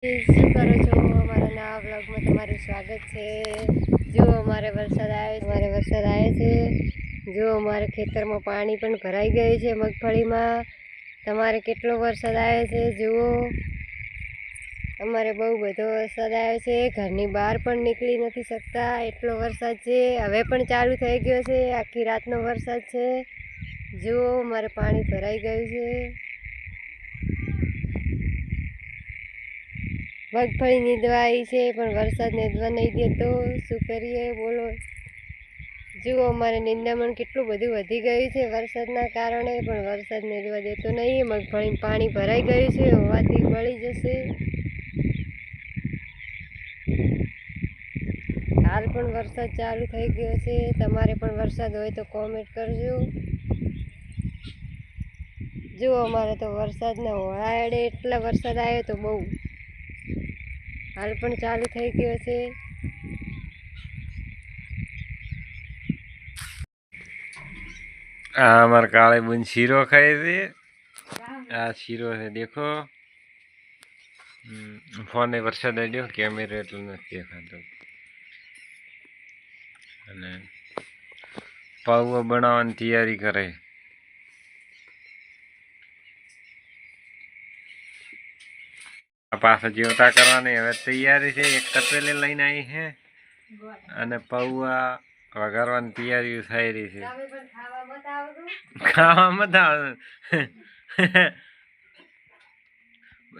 શું કરો છો? અમારા નવા વ્લોગમાં તમારું સ્વાગત છે। જો અમારે વરસાદ આવે છે। જો અમારે ખેતરમાં પાણી પણ ભરાઈ ગયું છે મગફળીમાં। તમારે કેટલો વરસાદ આવે છે જુઓ। અમારે બહુ બધો વરસાદ આવ્યો છે, ઘરની બહાર પણ નીકળી નથી શકતા એટલો વરસાદ છે। હવે પણ ચાલુ થઈ ગયો છે, આખી રાતનો વરસાદ છે। જુઓ અમારે પાણી ભરાઈ ગયું છે। મગફળી નીંદવા આવી છે પણ વરસાદ નીંદવા નહીં દેતો, શું કરીએ બોલો। જુઓ અમારે નિંદામણ કેટલું બધું વધી ગયું છે વરસાદના કારણે, પણ વરસાદ નીંદવા દેતો નહીં। મગફળીમાં પાણી ભરાઈ ગયું છે, હોવાથી બળી જશે। હાલ પણ વરસાદ ચાલુ થઈ ગયો છે। તમારે પણ વરસાદ હોય તો કોમેન્ટ કરજો। જુઓ અમારે તો વરસાદના હોળાડે એટલા વરસાદ આવ્યો તો બહુ, હાલ પણ ચાલુ થઈ ગયો છે। हमारे काले बुन शीरो खाए थे। आ शीरो है देखो। फोन ने वरसाद आयो कैमरे એટલે નથી દેખાતો। અને પાઉવા બનાવવાની તૈયારી કરે। પાછા જેવતા કરવાની હવે તૈયારી છે। એક તપેલી લઈને આવી છે અને પાઉવા વઘારવાની તૈયારી થઈ રહી છે। ખાવા મત આવે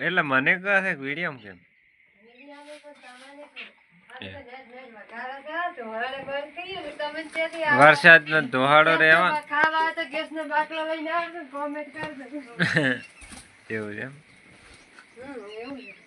એટલે મને કહે છે વિડીયો કેમ વરસાદ નો ધોહાડો રહેવા ખાવા તો ગેસ નો બાટલો લઈને આવજો, કોમેન્ટ કરજો। એવું છે। એવું છે।